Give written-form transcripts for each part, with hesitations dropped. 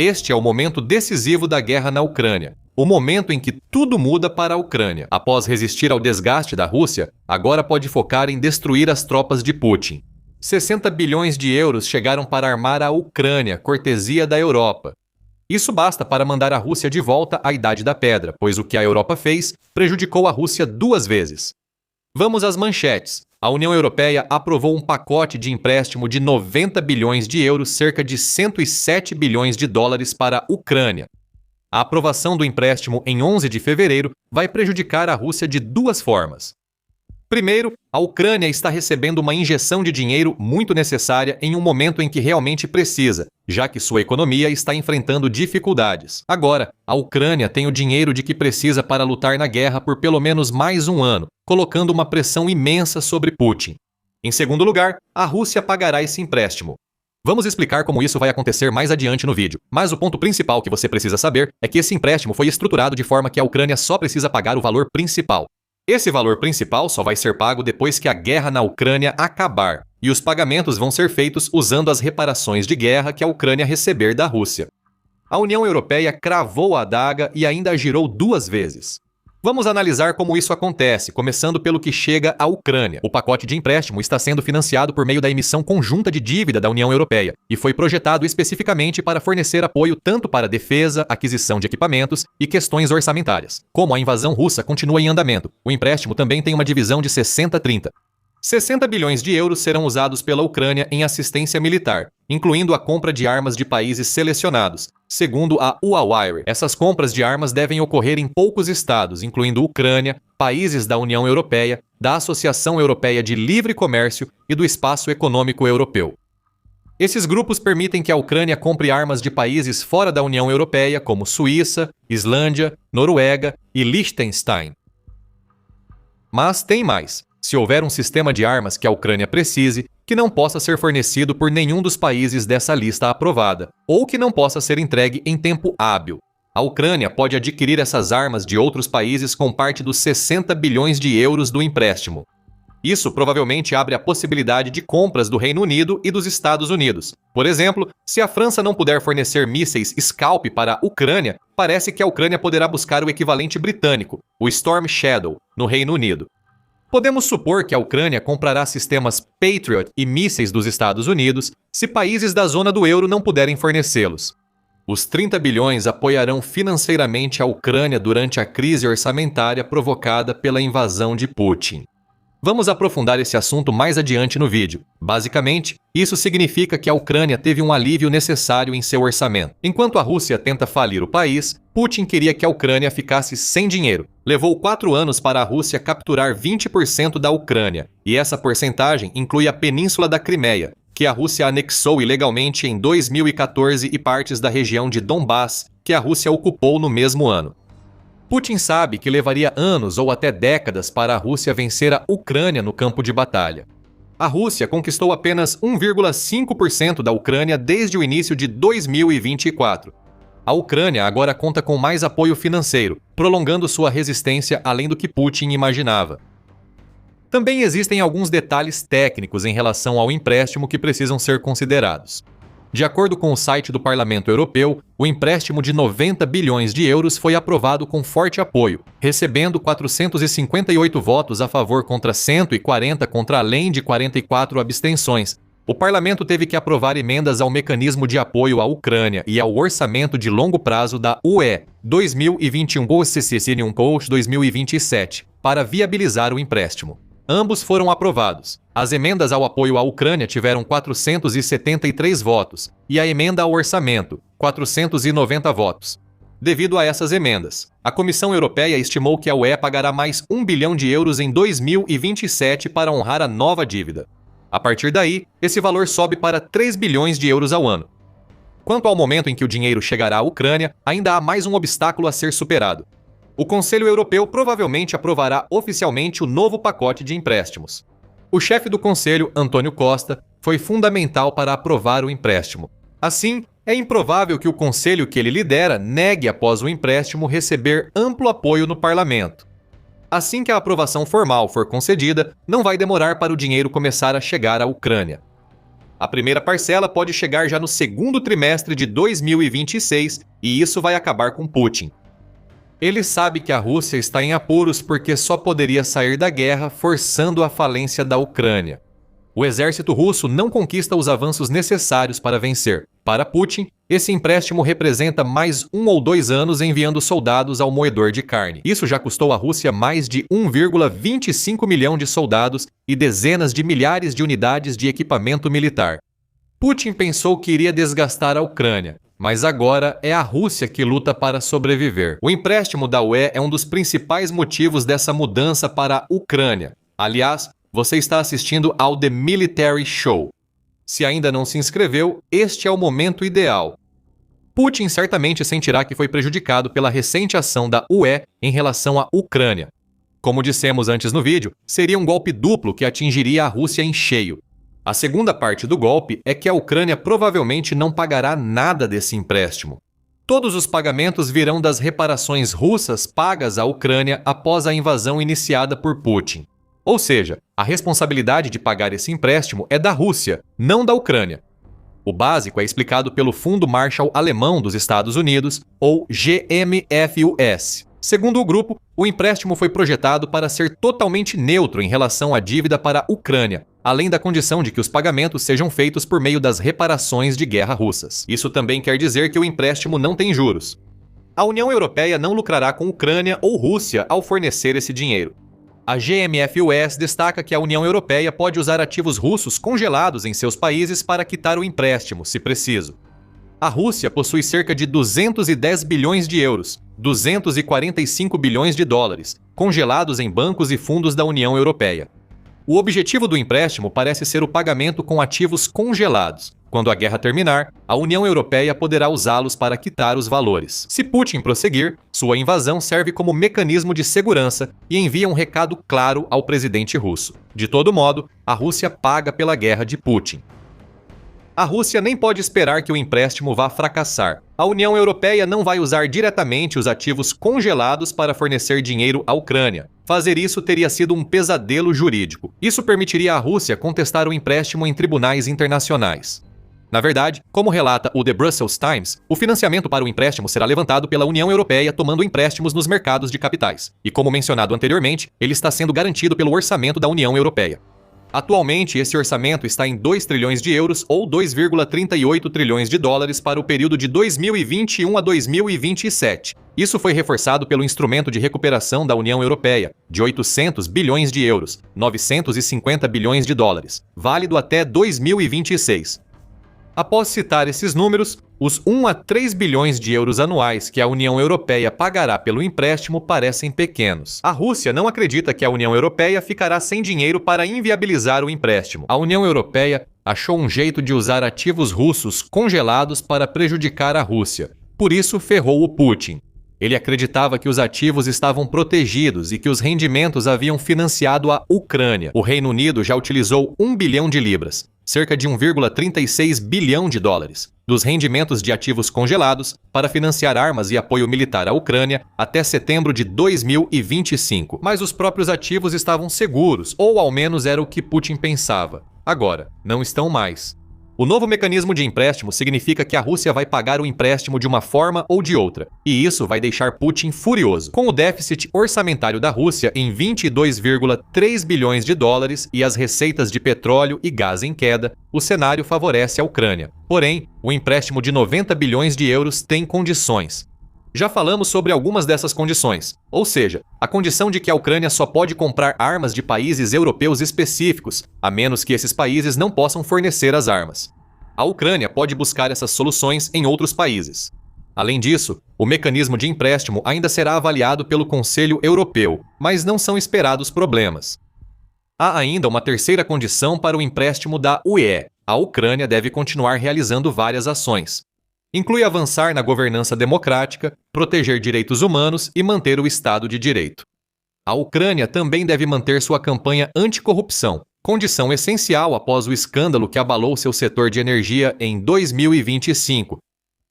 Este é o momento decisivo da guerra na Ucrânia. O momento em que tudo muda para a Ucrânia. Após resistir ao desgaste da Rússia, agora pode focar em destruir as tropas de Putin. 60 bilhões de euros chegaram para armar a Ucrânia, cortesia da Europa. Isso basta para mandar a Rússia de volta à Idade da Pedra, pois o que a Europa fez prejudicou a Rússia 2 vezes. Vamos às manchetes. A União Europeia aprovou um pacote de empréstimo de 90 bilhões de euros, cerca de 107 bilhões de dólares para a Ucrânia. A aprovação do empréstimo em 11 de fevereiro vai prejudicar a Rússia de 2 formas. Primeiro, a Ucrânia está recebendo uma injeção de dinheiro muito necessária em um momento em que realmente precisa, já que sua economia está enfrentando dificuldades. Agora, a Ucrânia tem o dinheiro de que precisa para lutar na guerra por pelo menos mais um ano, colocando uma pressão imensa sobre Putin. Em segundo lugar, a Rússia pagará esse empréstimo. Vamos explicar como isso vai acontecer mais adiante no vídeo, mas o ponto principal que você precisa saber é que esse empréstimo foi estruturado de forma que a Ucrânia só precisa pagar o valor principal. Esse valor principal só vai ser pago depois que a guerra na Ucrânia acabar, e os pagamentos vão ser feitos usando as reparações de guerra que a Ucrânia receber da Rússia. A União Europeia cravou a adaga e ainda a girou 2 vezes. Vamos analisar como isso acontece, começando pelo que chega à Ucrânia. O pacote de empréstimo está sendo financiado por meio da emissão conjunta de dívida da União Europeia e foi projetado especificamente para fornecer apoio tanto para defesa, aquisição de equipamentos e questões orçamentárias. Como a invasão russa continua em andamento, o empréstimo também tem uma divisão de 60-30. 60 bilhões de euros serão usados pela Ucrânia em assistência militar, incluindo a compra de armas de países selecionados. Segundo a UAWIRE, essas compras de armas devem ocorrer em poucos estados, incluindo Ucrânia, países da União Europeia, da Associação Europeia de Livre Comércio e do Espaço Econômico Europeu. Esses grupos permitem que a Ucrânia compre armas de países fora da União Europeia, como Suíça, Islândia, Noruega e Liechtenstein. Mas tem mais. Se houver um sistema de armas que a Ucrânia precise, que não possa ser fornecido por nenhum dos países dessa lista aprovada, ou que não possa ser entregue em tempo hábil. A Ucrânia pode adquirir essas armas de outros países com parte dos 60 bilhões de euros do empréstimo. Isso provavelmente abre a possibilidade de compras do Reino Unido e dos Estados Unidos. Por exemplo, se a França não puder fornecer mísseis Scalp para a Ucrânia, parece que a Ucrânia poderá buscar o equivalente britânico, o Storm Shadow, no Reino Unido. Podemos supor que a Ucrânia comprará sistemas Patriot e mísseis dos Estados Unidos se países da zona do euro não puderem fornecê-los. Os 30 bilhões apoiarão financeiramente a Ucrânia durante a crise orçamentária provocada pela invasão de Putin. Vamos aprofundar esse assunto mais adiante no vídeo. Basicamente, isso significa que a Ucrânia teve um alívio necessário em seu orçamento. Enquanto a Rússia tenta falir o país, Putin queria que a Ucrânia ficasse sem dinheiro. Levou 4 anos para a Rússia capturar 20% da Ucrânia, e essa porcentagem inclui a Península da Crimeia, que a Rússia anexou ilegalmente em 2014 e partes da região de Donbass, que a Rússia ocupou no mesmo ano. Putin sabe que levaria anos ou até décadas para a Rússia vencer a Ucrânia no campo de batalha. A Rússia conquistou apenas 1,5% da Ucrânia desde o início de 2024. A Ucrânia agora conta com mais apoio financeiro, prolongando sua resistência além do que Putin imaginava. Também existem alguns detalhes técnicos em relação ao empréstimo que precisam ser considerados. De acordo com o site do Parlamento Europeu, o empréstimo de 90 bilhões de euros foi aprovado com forte apoio, recebendo 458 votos a favor contra 140 contra além de 44 abstenções. O parlamento teve que aprovar emendas ao mecanismo de apoio à Ucrânia e ao orçamento de longo prazo da UE 2021 2027 para viabilizar o empréstimo. Ambos foram aprovados. As emendas ao apoio à Ucrânia tiveram 473 votos e a emenda ao orçamento, 490 votos. Devido a essas emendas, a Comissão Europeia estimou que a UE pagará mais 1 bilhão de euros em 2027 para honrar a nova dívida. A partir daí, esse valor sobe para 3 bilhões de euros ao ano. Quanto ao momento em que o dinheiro chegará à Ucrânia, ainda há mais um obstáculo a ser superado. O Conselho Europeu provavelmente aprovará oficialmente o novo pacote de empréstimos. O chefe do Conselho, Antônio Costa, foi fundamental para aprovar o empréstimo. Assim, é improvável que o Conselho que ele lidera negue após o empréstimo receber amplo apoio no Parlamento. Assim que a aprovação formal for concedida, não vai demorar para o dinheiro começar a chegar à Ucrânia. A primeira parcela pode chegar já no segundo trimestre de 2026 e isso vai acabar com Putin. Ele sabe que a Rússia está em apuros porque só poderia sair da guerra forçando a falência da Ucrânia. O exército russo não conquista os avanços necessários para vencer. Para Putin, esse empréstimo representa mais 1 ou 2 anos enviando soldados ao moedor de carne. Isso já custou à Rússia mais de 1,25 milhão de soldados e dezenas de milhares de unidades de equipamento militar. Putin pensou que iria desgastar a Ucrânia, mas agora é a Rússia que luta para sobreviver. O empréstimo da UE é um dos principais motivos dessa mudança para a Ucrânia. Aliás, você está assistindo ao The Military Show. Se ainda não se inscreveu, este é o momento ideal. Putin certamente sentirá que foi prejudicado pela recente ação da UE em relação à Ucrânia. Como dissemos antes no vídeo, seria um golpe duplo que atingiria a Rússia em cheio. A segunda parte do golpe é que a Ucrânia provavelmente não pagará nada desse empréstimo. Todos os pagamentos virão das reparações russas pagas à Ucrânia após a invasão iniciada por Putin. Ou seja, a responsabilidade de pagar esse empréstimo é da Rússia, não da Ucrânia. O básico é explicado pelo Fundo Marshall Alemão dos Estados Unidos, ou GMFUS. Segundo o grupo, o empréstimo foi projetado para ser totalmente neutro em relação à dívida para a Ucrânia, além da condição de que os pagamentos sejam feitos por meio das reparações de guerra russas. Isso também quer dizer que o empréstimo não tem juros. A União Europeia não lucrará com Ucrânia ou Rússia ao fornecer esse dinheiro. A GMFUS destaca que a União Europeia pode usar ativos russos congelados em seus países para quitar o empréstimo, se preciso. A Rússia possui cerca de 210 bilhões de euros, 245 bilhões de dólares, congelados em bancos e fundos da União Europeia. O objetivo do empréstimo parece ser o pagamento com ativos congelados. Quando a guerra terminar, a União Europeia poderá usá-los para quitar os valores. Se Putin prosseguir, sua invasão serve como mecanismo de segurança e envia um recado claro ao presidente russo. De todo modo, a Rússia paga pela guerra de Putin. A Rússia nem pode esperar que o empréstimo vá fracassar. A União Europeia não vai usar diretamente os ativos congelados para fornecer dinheiro à Ucrânia. Fazer isso teria sido um pesadelo jurídico. Isso permitiria à Rússia contestar o empréstimo em tribunais internacionais. Na verdade, como relata o The Brussels Times, o financiamento para o empréstimo será levantado pela União Europeia tomando empréstimos nos mercados de capitais. E como mencionado anteriormente, ele está sendo garantido pelo orçamento da União Europeia. Atualmente, esse orçamento está em 2 trilhões de euros ou 2,38 trilhões de dólares para o período de 2021 a 2027. Isso foi reforçado pelo Instrumento de Recuperação da União Europeia, de 800 bilhões de euros, 950 bilhões de dólares, válido até 2026. Após citar esses números, os 1 a 3 bilhões de euros anuais que a União Europeia pagará pelo empréstimo parecem pequenos. A Rússia não acredita que a União Europeia ficará sem dinheiro para inviabilizar o empréstimo. A União Europeia achou um jeito de usar ativos russos congelados para prejudicar a Rússia. Por isso, ferrou o Putin. Ele acreditava que os ativos estavam protegidos e que os rendimentos haviam financiado a Ucrânia. O Reino Unido já utilizou 1 bilhão de libras, cerca de 1,36 bilhão de dólares, dos rendimentos de ativos congelados para financiar armas e apoio militar à Ucrânia até setembro de 2025. Mas os próprios ativos estavam seguros, ou ao menos era o que Putin pensava. Agora, não estão mais. O novo mecanismo de empréstimo significa que a Rússia vai pagar o empréstimo de uma forma ou de outra, e isso vai deixar Putin furioso. Com o déficit orçamentário da Rússia em 22,3 bilhões de dólares e as receitas de petróleo e gás em queda, o cenário favorece a Ucrânia. Porém, o empréstimo de 90 bilhões de euros tem condições. Já falamos sobre algumas dessas condições, ou seja, a condição de que a Ucrânia só pode comprar armas de países europeus específicos, a menos que esses países não possam fornecer as armas. A Ucrânia pode buscar essas soluções em outros países. Além disso, o mecanismo de empréstimo ainda será avaliado pelo Conselho Europeu, mas não são esperados problemas. Há ainda uma terceira condição para o empréstimo da UE. A Ucrânia deve continuar realizando várias ações. Inclui avançar na governança democrática, proteger direitos humanos e manter o Estado de Direito. A Ucrânia também deve manter sua campanha anticorrupção, condição essencial após o escândalo que abalou seu setor de energia em 2025.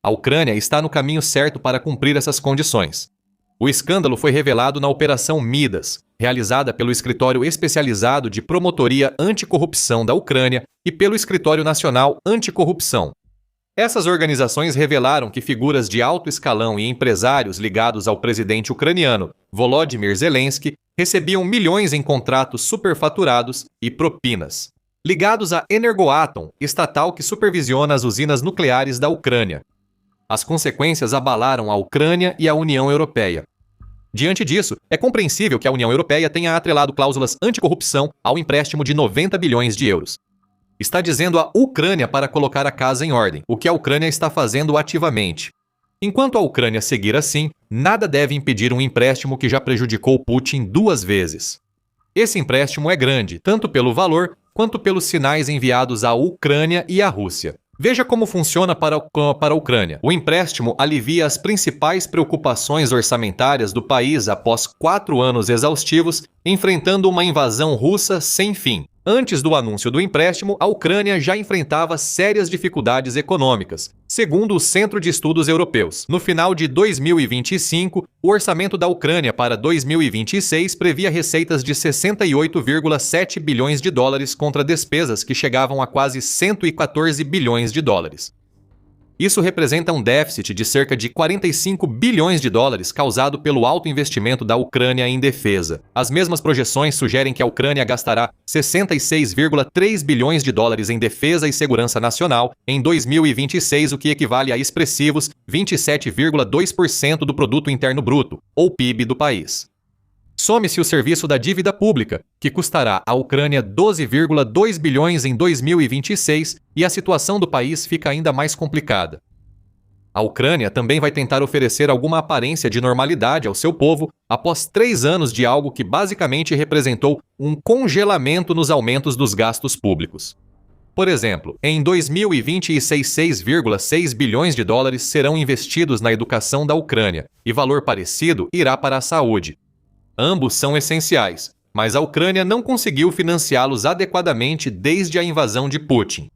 A Ucrânia está no caminho certo para cumprir essas condições. O escândalo foi revelado na Operação Midas, realizada pelo Escritório Especializado de Promotoria Anticorrupção da Ucrânia e pelo Escritório Nacional Anticorrupção. Essas organizações revelaram que figuras de alto escalão e empresários ligados ao presidente ucraniano Volodymyr Zelensky recebiam milhões em contratos superfaturados e propinas, ligados à Energoatom, estatal que supervisiona as usinas nucleares da Ucrânia. As consequências abalaram a Ucrânia e a União Europeia. Diante disso, é compreensível que a União Europeia tenha atrelado cláusulas anticorrupção ao empréstimo de 90 bilhões de euros. Está dizendo a Ucrânia para colocar a casa em ordem, o que a Ucrânia está fazendo ativamente. Enquanto a Ucrânia seguir assim, nada deve impedir um empréstimo que já prejudicou Putin 2 vezes. Esse empréstimo é grande, tanto pelo valor quanto pelos sinais enviados à Ucrânia e à Rússia. Veja como funciona para a Ucrânia. O empréstimo alivia as principais preocupações orçamentárias do país após 4 anos exaustivos, enfrentando uma invasão russa sem fim. Antes do anúncio do empréstimo, a Ucrânia já enfrentava sérias dificuldades econômicas, segundo o Centro de Estudos Europeus. No final de 2025, o orçamento da Ucrânia para 2026 previa receitas de 68,7 bilhões de dólares contra despesas que chegavam a quase 114 bilhões de dólares. Isso representa um déficit de cerca de 45 bilhões de dólares causado pelo alto investimento da Ucrânia em defesa. As mesmas projeções sugerem que a Ucrânia gastará 66,3 bilhões de dólares em defesa e segurança nacional em 2026, o que equivale a expressivos 27,2% do produto interno bruto, ou PIB do país. Some-se o serviço da dívida pública, que custará à Ucrânia 12,2 bilhões em 2026, e a situação do país fica ainda mais complicada. A Ucrânia também vai tentar oferecer alguma aparência de normalidade ao seu povo após 3 anos de algo que basicamente representou um congelamento nos aumentos dos gastos públicos. Por exemplo, em 2026, 6,6 bilhões de dólares serão investidos na educação da Ucrânia, e valor parecido irá para a saúde. Ambos são essenciais, mas a Ucrânia não conseguiu financiá-los adequadamente desde a invasão de Putin.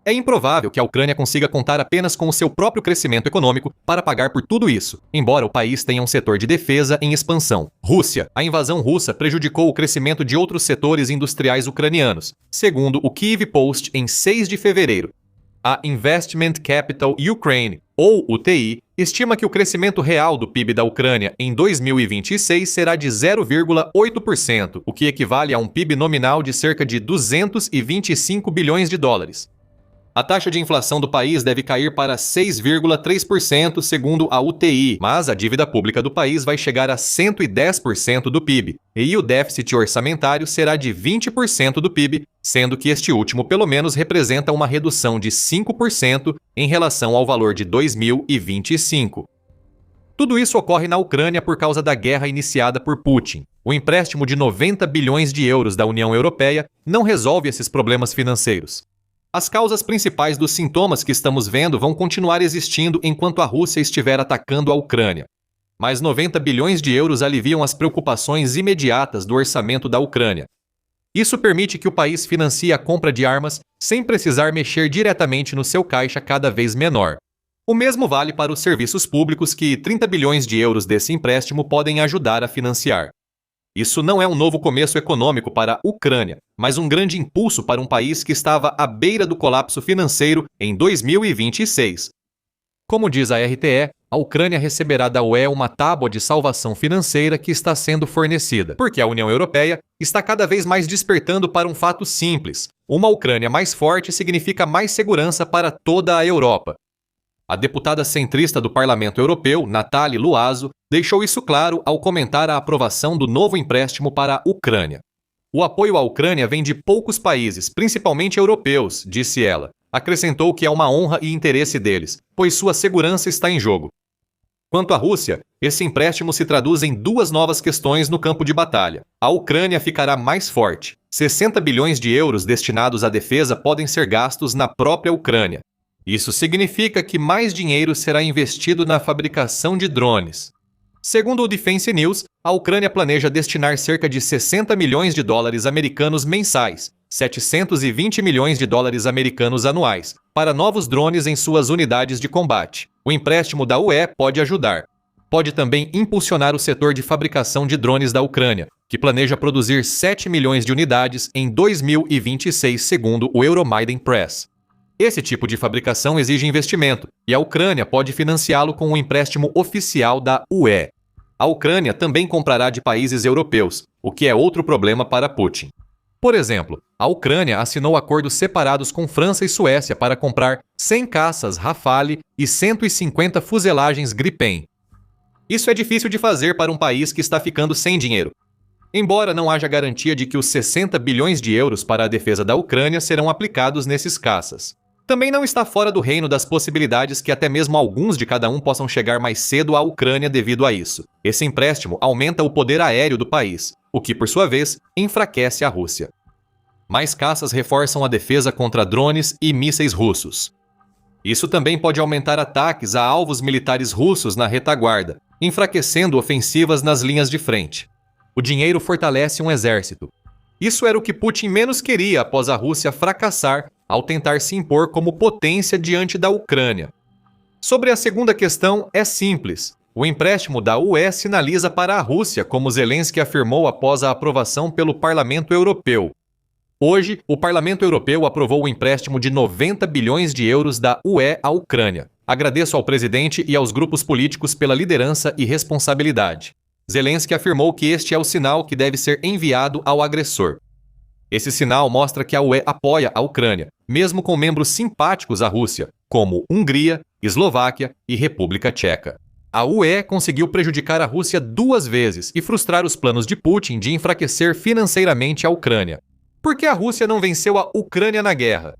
É improvável que a Ucrânia consiga contar apenas com o seu próprio crescimento econômico para pagar por tudo isso, embora o país tenha um setor de defesa em expansão. Rússia. A invasão russa prejudicou o crescimento de outros setores industriais ucranianos, segundo o Kyiv Post em 6 de fevereiro. A Investment Capital Ukraine, ou UTI, estima que o crescimento real do PIB da Ucrânia em 2026 será de 0,8%, o que equivale a um PIB nominal de cerca de 225 bilhões de dólares. A taxa de inflação do país deve cair para 6,3%, segundo a UTI, mas a dívida pública do país vai chegar a 110% do PIB, e o déficit orçamentário será de 20% do PIB, sendo que este último pelo menos representa uma redução de 5% em relação ao valor de 2025. Tudo isso ocorre na Ucrânia por causa da guerra iniciada por Putin. O empréstimo de 90 bilhões de euros da União Europeia não resolve esses problemas financeiros. As causas principais dos sintomas que estamos vendo vão continuar existindo enquanto a Rússia estiver atacando a Ucrânia. Mas 90 bilhões de euros aliviam as preocupações imediatas do orçamento da Ucrânia. Isso permite que o país financie a compra de armas sem precisar mexer diretamente no seu caixa cada vez menor. O mesmo vale para os serviços públicos que 30 bilhões de euros desse empréstimo podem ajudar a financiar. Isso não é um novo começo econômico para a Ucrânia, mas um grande impulso para um país que estava à beira do colapso financeiro em 2026. Como diz a RTE, a Ucrânia receberá da UE uma tábua de salvação financeira que está sendo fornecida, porque a União Europeia está cada vez mais despertando para um fato simples: uma Ucrânia mais forte significa mais segurança para toda a Europa. A deputada centrista do Parlamento Europeu, Nathalie Loazo, deixou isso claro ao comentar a aprovação do novo empréstimo para a Ucrânia. O apoio à Ucrânia vem de poucos países, principalmente europeus, disse ela. Acrescentou que é uma honra e interesse deles, pois sua segurança está em jogo. Quanto à Rússia, esse empréstimo se traduz em 2 novas questões no campo de batalha. A Ucrânia ficará mais forte. 60 bilhões de euros destinados à defesa podem ser gastos na própria Ucrânia. Isso significa que mais dinheiro será investido na fabricação de drones. Segundo o Defense News, a Ucrânia planeja destinar cerca de 60 milhões de dólares americanos mensais, 720 milhões de dólares americanos anuais, para novos drones em suas unidades de combate. O empréstimo da UE pode ajudar. pode também impulsionar o setor de fabricação de drones da Ucrânia, que planeja produzir 7 milhões de unidades em 2026, segundo o Euromaidan Press. Esse tipo de fabricação exige investimento, e a Ucrânia pode financiá-lo com um empréstimo oficial da UE. A Ucrânia também comprará de países europeus, o que é outro problema para Putin. Por exemplo, a Ucrânia assinou acordos separados com França e Suécia para comprar 100 caças Rafale e 150 fuzelagens Gripen. Isso é difícil de fazer para um país que está ficando sem dinheiro. Embora não haja garantia de que os 60 bilhões de euros para a defesa da Ucrânia serão aplicados nesses caças. Também não está fora do reino das possibilidades que até mesmo alguns de cada um possam chegar mais cedo à Ucrânia devido a isso. Esse empréstimo aumenta o poder aéreo do país, o que, por sua vez, enfraquece a Rússia. Mais caças reforçam a defesa contra drones e mísseis russos. Isso também pode aumentar ataques a alvos militares russos na retaguarda, enfraquecendo ofensivas nas linhas de frente. O dinheiro fortalece um exército. Isso era o que Putin menos queria após a Rússia fracassar ao tentar se impor como potência diante da Ucrânia. Sobre a segunda questão, é simples. O empréstimo da UE sinaliza para a Rússia, como Zelensky afirmou após a aprovação pelo Parlamento Europeu. Hoje, o Parlamento Europeu aprovou o empréstimo de 90 bilhões de euros da UE à Ucrânia. Agradeço ao presidente e aos grupos políticos pela liderança e responsabilidade. Zelensky afirmou que este é o sinal que deve ser enviado ao agressor. Esse sinal mostra que a UE apoia a Ucrânia, mesmo com membros simpáticos à Rússia, como Hungria, Eslováquia e República Tcheca. A UE conseguiu prejudicar a Rússia 2 vezes e frustrar os planos de Putin de enfraquecer financeiramente a Ucrânia. Por que a Rússia não venceu a Ucrânia na guerra?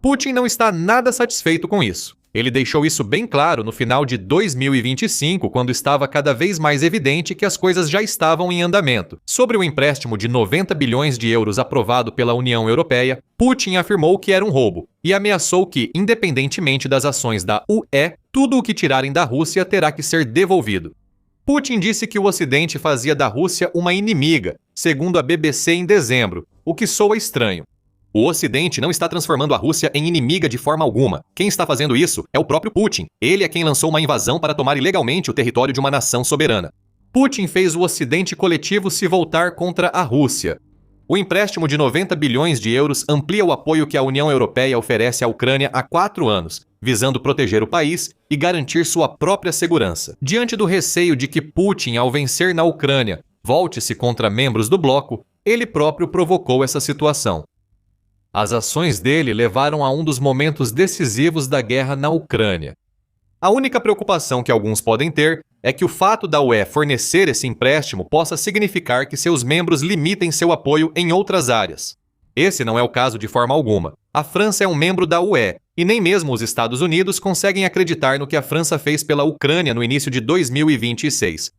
Putin não está nada satisfeito com isso. Ele deixou isso bem claro no final de 2025, quando estava cada vez mais evidente que as coisas já estavam em andamento. Sobre o empréstimo de 90 bilhões de euros aprovado pela União Europeia, Putin afirmou que era um roubo e ameaçou que, independentemente das ações da UE, tudo o que tirarem da Rússia terá que ser devolvido. Putin disse que o Ocidente fazia da Rússia uma inimiga, segundo a BBC em dezembro, o que soa estranho. O Ocidente não está transformando a Rússia em inimiga de forma alguma. Quem está fazendo isso é o próprio Putin. Ele é quem lançou uma invasão para tomar ilegalmente o território de uma nação soberana. Putin fez o Ocidente coletivo se voltar contra a Rússia. O empréstimo de 90 bilhões de euros amplia o apoio que a União Europeia oferece à Ucrânia há 4 anos, visando proteger o país e garantir sua própria segurança. Diante do receio de que Putin, ao vencer na Ucrânia, volte-se contra membros do bloco, ele próprio provocou essa situação. As ações dele levaram a um dos momentos decisivos da guerra na Ucrânia. A única preocupação que alguns podem ter é que o fato da UE fornecer esse empréstimo possa significar que seus membros limitem seu apoio em outras áreas. Esse não é o caso de forma alguma. A França é um membro da UE, e nem mesmo os Estados Unidos conseguem acreditar no que a França fez pela Ucrânia no início de 2026.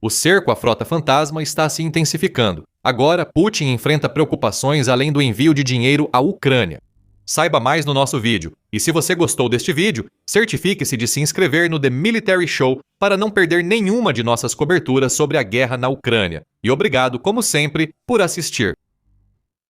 O cerco à frota fantasma está se intensificando. Agora, Putin enfrenta preocupações além do envio de dinheiro à Ucrânia. Saiba mais no nosso vídeo. E se você gostou deste vídeo, certifique-se de se inscrever no The Military Show para não perder nenhuma de nossas coberturas sobre a guerra na Ucrânia. E obrigado, como sempre, por assistir.